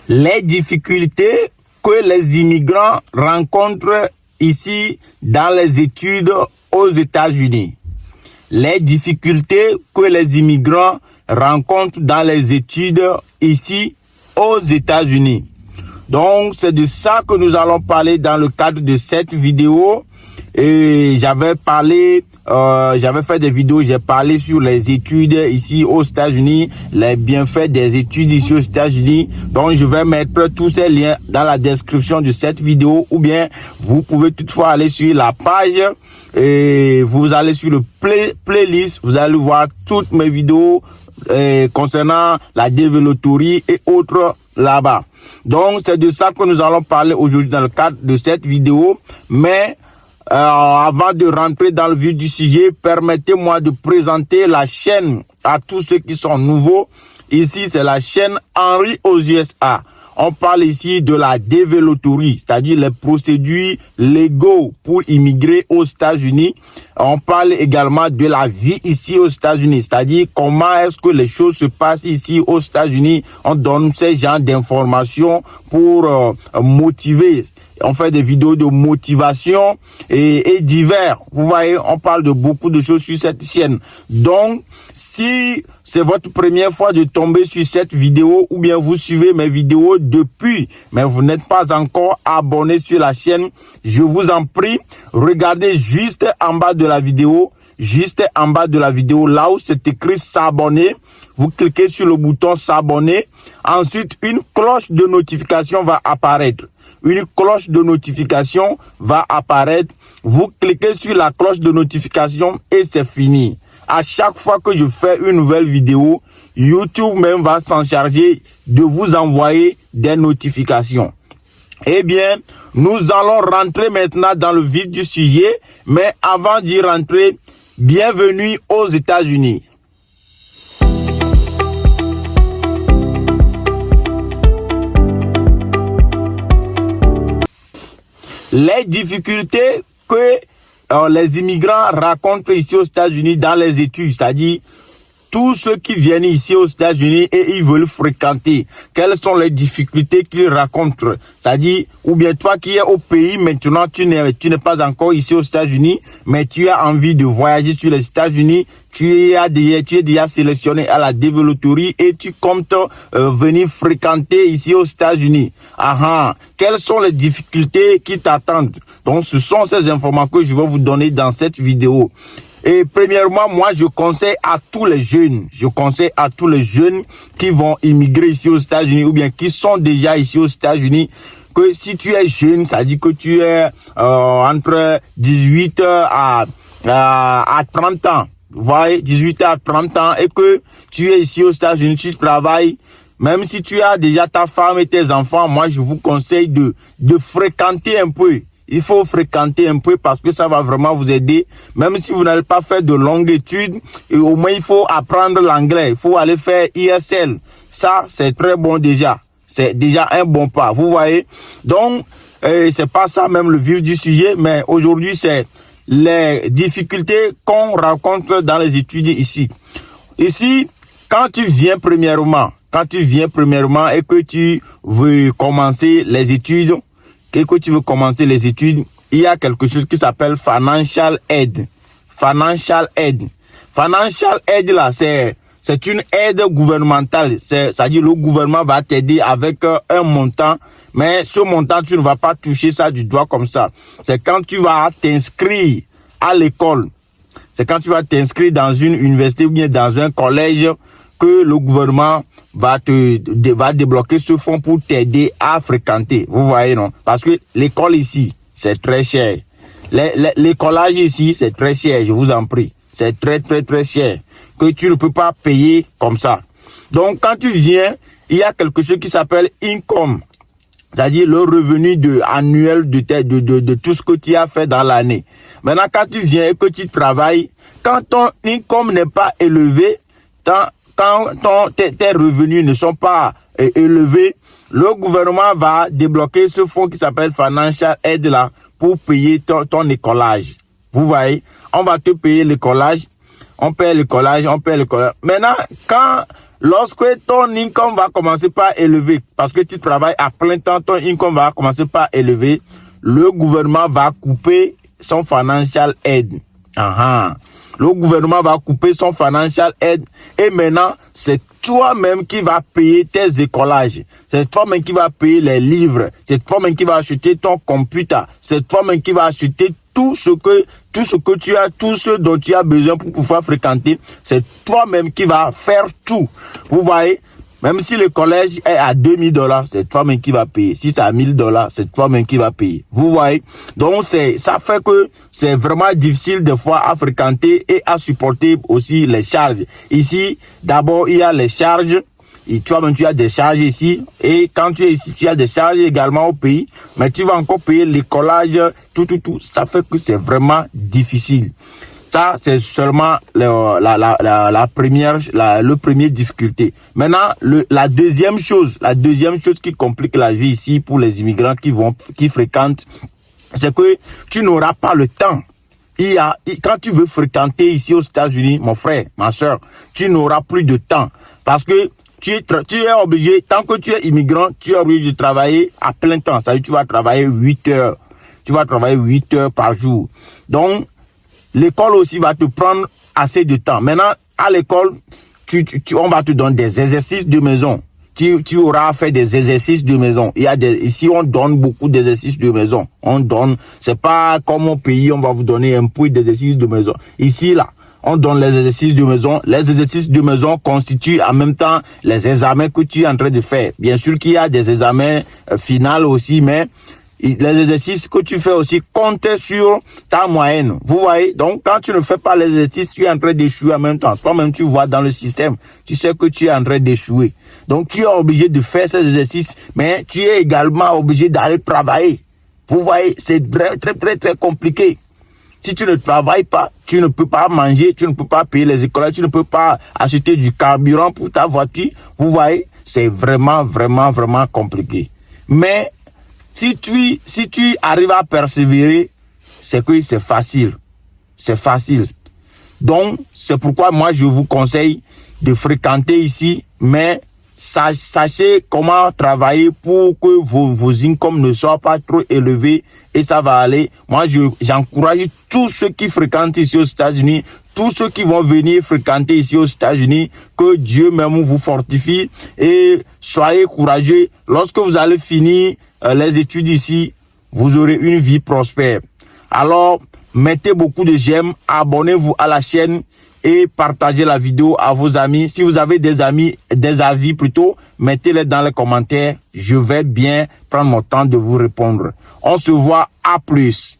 Les difficultés que les immigrants rencontrent ici dans les études aux États-Unis. Les difficultés que les immigrants rencontrent dans les études ici aux États-Unis. Donc, c'est de ça que nous allons parler dans le cadre de cette vidéo. Et j'avais fait des vidéos, j'ai parlé sur les études ici aux États-Unis, les bienfaits des études ici aux États-Unis. Donc, je vais mettre tous ces liens dans la description de cette vidéo, ou bien vous pouvez toutefois aller sur la page et vous allez sur le playlist, vous allez voir toutes mes vidéos concernant la développerie et autres là-bas. Donc, c'est de ça que nous allons parler aujourd'hui dans le cadre de cette vidéo. Mais avant de rentrer dans le vif du sujet, permettez-moi de présenter la chaîne à tous ceux qui sont nouveaux. Ici, c'est la chaîne Henry aux USA. On parle ici de la développerie, c'est-à-dire les procédures légaux pour immigrer aux États-Unis. On parle également de la vie ici aux États-Unis, c'est-à-dire comment est-ce que les choses se passent ici aux États-Unis. On donne ces genres d'informations pour motiver. On fait des vidéos de motivation et divers. Vous voyez, on parle de beaucoup de choses sur cette chaîne. Donc, si c'est votre première fois de tomber sur cette vidéo ou bien vous suivez mes vidéos depuis, mais vous n'êtes pas encore abonné sur la chaîne, je vous en prie, regardez juste en bas de la vidéo, là où c'est écrit s'abonner. Vous cliquez sur le bouton s'abonner. Ensuite, une cloche de notification va apparaître. Vous cliquez sur la cloche de notification et c'est fini. À chaque fois que je fais une nouvelle vidéo, YouTube même va s'en charger de vous envoyer des notifications. Eh bien, nous allons rentrer maintenant dans le vif du sujet. Mais avant d'y rentrer, bienvenue aux États-Unis. Les difficultés que les immigrants rencontrent ici aux États-Unis dans les études, c'est-à-dire tous ceux qui viennent ici aux États-Unis et ils veulent fréquenter, quelles sont les difficultés qu'ils rencontrent? C'est-à-dire, ou bien toi qui es au pays maintenant, tu n'es pas encore ici aux États-Unis, mais tu as envie de voyager sur les États-Unis, tu es déjà sélectionné à la développerie et tu comptes venir fréquenter ici aux États-Unis. Quelles sont les difficultés qui t'attendent? Donc, ce sont ces informations que je vais vous donner dans cette vidéo. Et premièrement, moi, je conseille à tous les jeunes qui vont immigrer ici aux États-Unis ou bien qui sont déjà ici aux États-Unis, que si tu es jeune, ça dit que tu es entre 18 à 30 ans, vous voyez, 18 à 30 ans, et que tu es ici aux États-Unis, tu travailles, même si tu as déjà ta femme et tes enfants, moi, je vous conseille de fréquenter un peu. Il faut fréquenter un peu parce que ça va vraiment vous aider. Même si vous n'allez pas faire de longues études, et au moins il faut apprendre l'anglais. Il faut aller faire ESL. Ça, c'est très bon déjà. C'est déjà un bon pas. Vous voyez? Donc, c'est pas ça même le vif du sujet, mais aujourd'hui, c'est les difficultés qu'on rencontre dans les études ici. Ici, quand tu viens premièrement et que tu veux commencer les études, il y a quelque chose qui s'appelle Financial Aid. Financial Aid là, c'est une aide gouvernementale. C'est-à-dire le gouvernement va t'aider avec un montant, mais ce montant, tu ne vas pas toucher ça du doigt comme ça. C'est quand tu vas t'inscrire à l'école. C'est quand tu vas t'inscrire dans une université ou bien dans un collège que le gouvernement va débloquer ce fonds pour t'aider à fréquenter. Vous voyez, non? Parce que l'école ici, c'est très cher. L'écolage ici, c'est très cher, je vous en prie. C'est très, très, très cher. Que tu ne peux pas payer comme ça. Donc, quand tu viens, il y a quelque chose qui s'appelle income. C'est-à-dire le revenu annuel de tout ce que tu as fait dans l'année. Maintenant, quand tu viens et que tu travailles, quand ton income n'est pas élevé, quand tes revenus ne sont pas élevés, le gouvernement va débloquer ce fonds qui s'appelle Financial Aid là pour payer ton écolage. Vous voyez, on va te payer l'écolage, on paye l'écolage. Maintenant, quand lorsque ton income va commencer par élever, parce que tu travailles à plein temps, ton income va commencer par élever, le gouvernement va couper son financial aid. Le gouvernement va couper son financial aid et maintenant, c'est toi-même qui va payer tes écolages. C'est toi-même qui va payer les livres. C'est toi-même qui va acheter ton computer. C'est toi-même qui va acheter tout ce que tu as, tout ce dont tu as besoin pour pouvoir fréquenter. C'est toi-même qui va faire tout. Vous voyez? Même si le collège est à $2000, c'est toi-même qui va payer. Si c'est à $1000, c'est toi-même qui va payer. Vous voyez? Donc, ça fait que c'est vraiment difficile des fois à fréquenter et à supporter aussi les charges. Ici, d'abord, il y a les charges. Et toi-même, tu as des charges ici. Et quand tu es ici, tu as des charges également au pays. Mais tu vas encore payer l'écolage, tout. Ça fait que c'est vraiment difficile. Ça, c'est seulement le premier difficulté. Maintenant, la deuxième chose qui complique la vie ici pour les immigrants qui fréquentent, c'est que tu n'auras pas le temps. Quand tu veux fréquenter ici aux États-Unis, mon frère, ma soeur, tu n'auras plus de temps. Parce que tu es obligé, tant que tu es immigrant, tu es obligé de travailler à plein temps. Ça veut dire que tu vas travailler 8 heures. Tu vas travailler 8 heures par jour. Donc, l'école aussi va te prendre assez de temps. Maintenant, à l'école, on va te donner des exercices de maison. Tu auras fait des exercices de maison. Ici, on donne beaucoup d'exercices de maison. C'est pas comme au pays, on va vous donner un peu d'exercices de maison. Ici, là, on donne les exercices de maison. Les exercices de maison constituent en même temps les examens que tu es en train de faire. Bien sûr qu'il y a des examens finaux aussi, mais les exercices que tu fais aussi comptent sur ta moyenne. Vous voyez? Donc, quand tu ne fais pas les exercices, tu es en train d'échouer en même temps. Toi-même, tu vois dans le système. Tu sais que tu es en train d'échouer. Donc, tu es obligé de faire ces exercices, mais tu es également obligé d'aller travailler. Vous voyez? C'est très compliqué. Si tu ne travailles pas, tu ne peux pas manger, tu ne peux pas payer les écoles, tu ne peux pas acheter du carburant pour ta voiture. Vous voyez? C'est vraiment compliqué. Mais, si tu arrives à persévérer, c'est que c'est facile. C'est facile. Donc, c'est pourquoi moi, je vous conseille de fréquenter ici, mais sachez comment travailler pour que vos incomes ne soient pas trop élevés et ça va aller. Moi, j'encourage tous ceux qui fréquentent ici aux États-Unis, tous ceux qui vont venir fréquenter ici aux États-Unis, que Dieu même vous fortifie et soyez courageux. Lorsque vous allez finir les études ici, vous aurez une vie prospère. Alors, mettez beaucoup de j'aime, abonnez-vous à la chaîne et partagez la vidéo à vos amis. Si vous avez des avis plutôt, mettez-les dans les commentaires. Je vais bien prendre mon temps de vous répondre. On se voit, à plus.